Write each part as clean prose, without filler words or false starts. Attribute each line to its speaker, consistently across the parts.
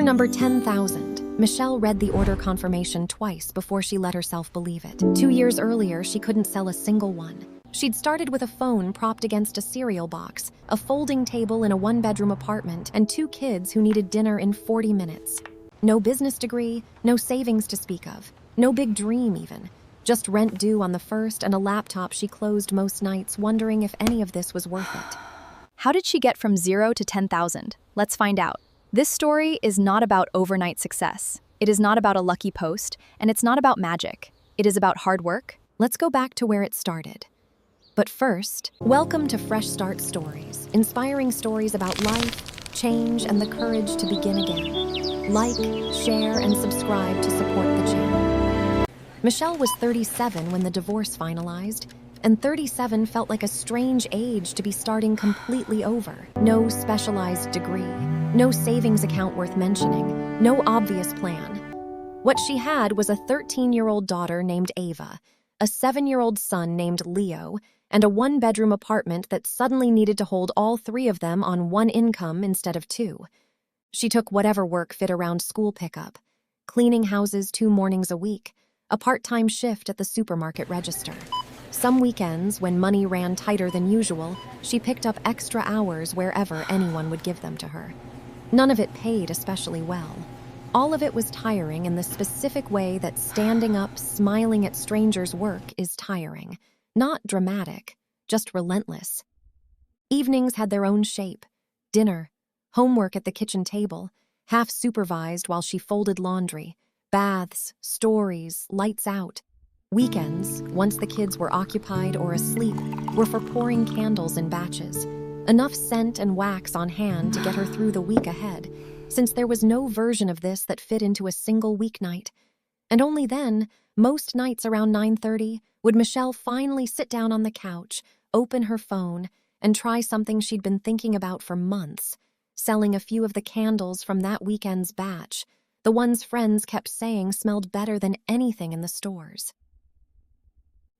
Speaker 1: number 10,000. Michelle read the order confirmation twice before she let herself believe it. 2 years earlier, she couldn't sell a single one. She'd started with a phone propped against a cereal box, a folding table in a one-bedroom apartment, and 2 kids who needed dinner in 40 minutes. No business degree, no savings to speak of, no big dream even. Just rent due on the first and a laptop she closed most nights, wondering if any of this was worth it.
Speaker 2: How did she get from 0 to 10,000? Let's find out. This story is not about overnight success. It is not about a lucky post, and it's not about magic. It is about hard work.
Speaker 1: Let's go back to where it started. But first, welcome to Fresh Start Stories, inspiring stories about life, change, and the courage to begin again. Like, share, and subscribe to support the channel. Michelle was 37 when the divorce finalized, and 37 felt like a strange age to be starting completely over. No specialized degree, no savings account worth mentioning, no obvious plan. What she had was a 13-year-old daughter named Ava, a 7-year-old son named Leo, and a one-bedroom apartment that suddenly needed to hold all 3 of them on one income instead of 2. She took whatever work fit around school pickup, cleaning houses 2 mornings a week, a part-time shift at the supermarket register. Some weekends, when money ran tighter than usual, she picked up extra hours wherever anyone would give them to her. None of it paid especially well. All of it was tiring in the specific way that standing up, smiling at strangers' work is tiring. Not dramatic, just relentless. Evenings had their own shape. Dinner, homework at the kitchen table, half supervised while she folded laundry, baths, stories, lights out. Weekends, once the kids were occupied or asleep, were for pouring candles in batches. Enough scent and wax on hand to get her through the week ahead, since there was no version of this that fit into a single weeknight. And only then, most nights around 9:30, would Michelle finally sit down on the couch, open her phone, and try something she'd been thinking about for months, selling a few of the candles from that weekend's batch, the ones friends kept saying smelled better than anything in the stores.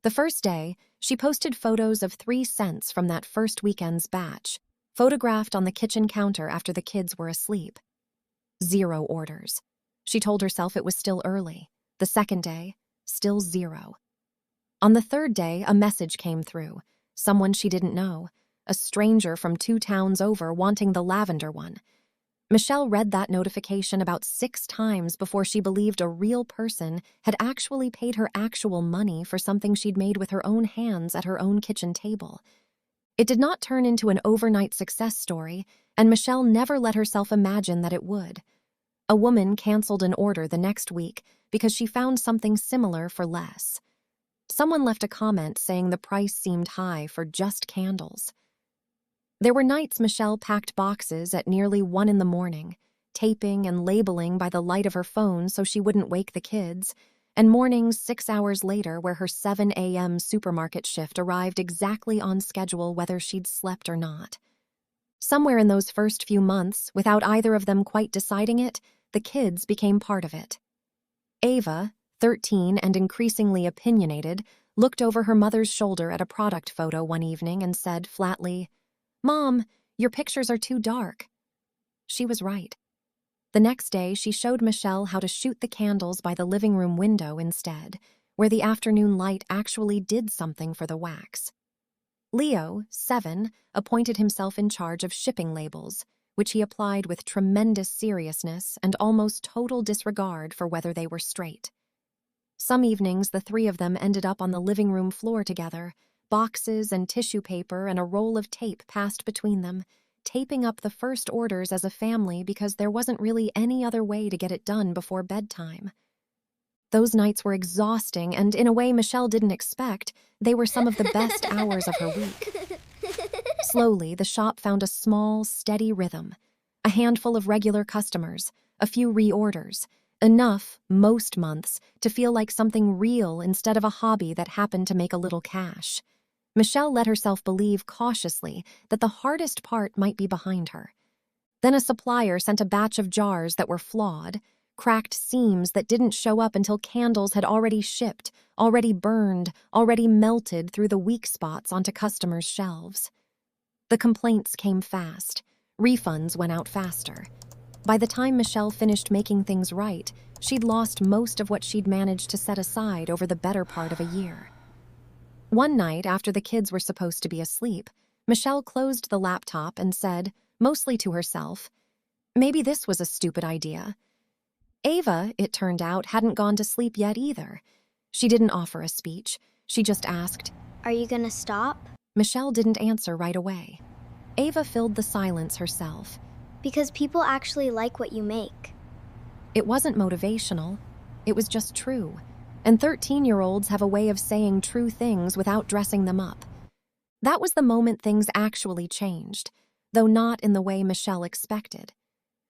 Speaker 1: The first day, she posted photos of 3 scents from that first weekend's batch, photographed on the kitchen counter after the kids were asleep. 0 orders. She told herself it was still early. The second day, still 0. On the third day, a message came through. Someone she didn't know, a stranger from 2 towns over wanting the lavender one. Michelle read that notification about 6 times before she believed a real person had actually paid her actual money for something she'd made with her own hands at her own kitchen table. It did not turn into an overnight success story, and Michelle never let herself imagine that it would. A woman canceled an order the next week because she found something similar for less. Someone left a comment saying the price seemed high for just candles. There were nights Michelle packed boxes at nearly 1 in the morning, taping and labeling by the light of her phone so she wouldn't wake the kids, and mornings 6 hours later where her 7 a.m. supermarket shift arrived exactly on schedule whether she'd slept or not. Somewhere in those first few months, without either of them quite deciding it, the kids became part of it. Ava, 13 and increasingly opinionated, looked over her mother's shoulder at a product photo one evening and said flatly, "Mom, your pictures are too dark." She was right. The next day, she showed Michelle how to shoot the candles by the living room window instead, where the afternoon light actually did something for the wax. Leo, 7, appointed himself in charge of shipping labels, which he applied with tremendous seriousness and almost total disregard for whether they were straight. Some evenings, the 3 of them ended up on the living room floor together, boxes and tissue paper and a roll of tape passed between them, taping up the first orders as a family because there wasn't really any other way to get it done before bedtime. Those nights were exhausting, and in a way Michelle didn't expect, they were some of the best hours of her week. Slowly, the shop found a small, steady rhythm, a handful of regular customers, a few reorders, enough, most months, to feel like something real instead of a hobby that happened to make a little cash. Michelle let herself believe cautiously that the hardest part might be behind her. Then a supplier sent a batch of jars that were flawed, cracked seams that didn't show up until candles had already shipped, already burned, already melted through the weak spots onto customers' shelves. The complaints came fast. Refunds went out faster. By the time Michelle finished making things right, she'd lost most of what she'd managed to set aside over the better part of a year. One night, after the kids were supposed to be asleep, Michelle closed the laptop and said, mostly to herself, maybe this was a stupid idea. Ava, it turned out, hadn't gone to sleep yet either. She didn't offer a speech. She just asked,
Speaker 3: "Are you gonna stop?"
Speaker 1: Michelle didn't answer right away. Ava filled the silence herself.
Speaker 3: Because people actually like what you make.
Speaker 1: It wasn't motivational. It was just true. And 13-year-olds have a way of saying true things without dressing them up. That was the moment things actually changed, though not in the way Michelle expected.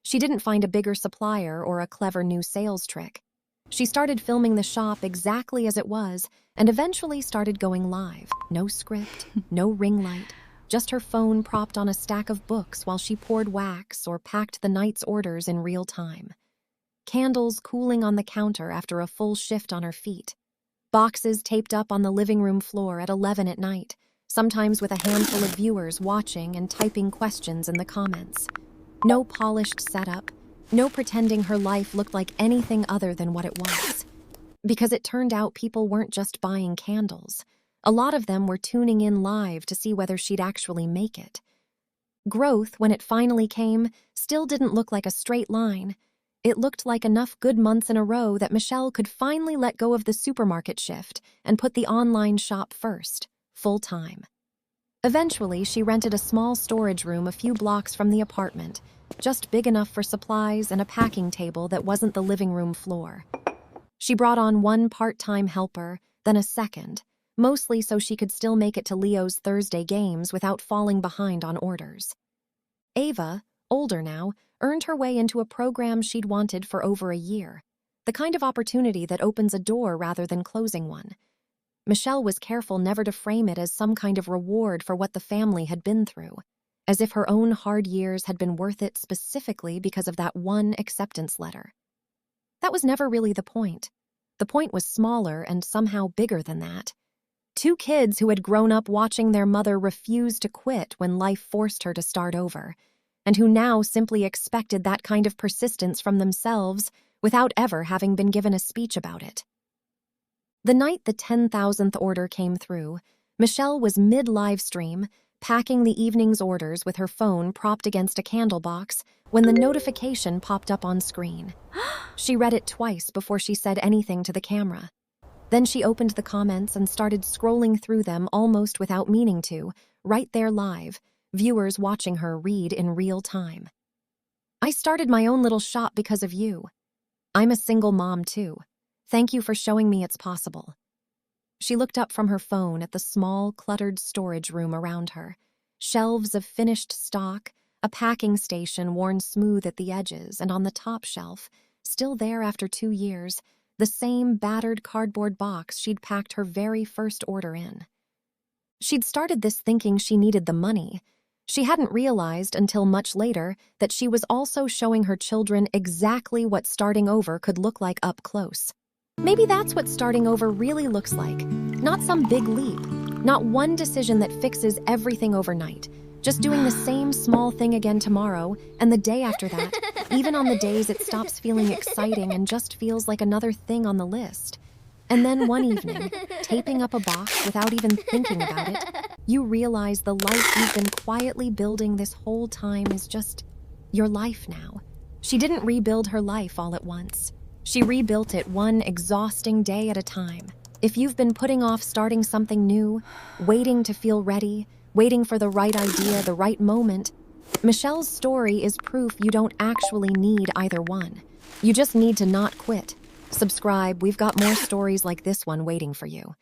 Speaker 1: She didn't find a bigger supplier or a clever new sales trick. She started filming the shop exactly as it was and eventually started going live. No script, no ring light, just her phone propped on a stack of books while she poured wax or packed the night's orders in real time. Candles cooling on the counter after a full shift on her feet. Boxes taped up on the living room floor at 11 at night, sometimes with a handful of viewers watching and typing questions in the comments. No polished setup, no pretending her life looked like anything other than what it was. Because it turned out people weren't just buying candles. A lot of them were tuning in live to see whether she'd actually make it. Growth, when it finally came, still didn't look like a straight line. It looked like enough good months in a row that Michelle could finally let go of the supermarket shift and put the online shop first, full-time. Eventually, she rented a small storage room a few blocks from the apartment, just big enough for supplies and a packing table that wasn't the living room floor. She brought on one part-time helper, then a second, mostly so she could still make it to Leo's Thursday games without falling behind on orders. Ava, older now, earned her way into a program she'd wanted for over a year, the kind of opportunity that opens a door rather than closing one. Michelle was careful never to frame it as some kind of reward for what the family had been through, as if her own hard years had been worth it specifically because of that one acceptance letter. That was never really the point. The point was smaller and somehow bigger than that. 2 kids who had grown up watching their mother refuse to quit when life forced her to start over, and who now simply expected that kind of persistence from themselves without ever having been given a speech about it. The night the 10,000th order came through, Michelle was mid-livestream, packing the evening's orders with her phone propped against a candle box when the notification popped up on screen. She read it twice before she said anything to the camera. Then she opened the comments and started scrolling through them almost without meaning to, right there live, viewers watching her read in real time. "I started my own little shop because of you. I'm a single mom too. Thank you for showing me it's possible." She looked up from her phone at the small, cluttered storage room around her. Shelves of finished stock, a packing station worn smooth at the edges, and on the top shelf, still there after 2 years, the same battered cardboard box she'd packed her very first order in. She'd started this thinking she needed the money. She hadn't realized until much later that she was also showing her children exactly what starting over could look like up close. Maybe that's what starting over really looks like. Not some big leap, not one decision that fixes everything overnight. Just doing the same small thing again tomorrow, and the day after that, even on the days it stops feeling exciting and just feels like another thing on the list. And then one evening, taping up a box without even thinking about it, you realize the life you've been quietly building this whole time is just your life now. She didn't rebuild her life all at once. She rebuilt it one exhausting day at a time. If you've been putting off starting something new, waiting to feel ready, waiting for the right idea, the right moment, Michelle's story is proof you don't actually need either one. You just need to not quit. Subscribe, we've got more stories like this one waiting for you.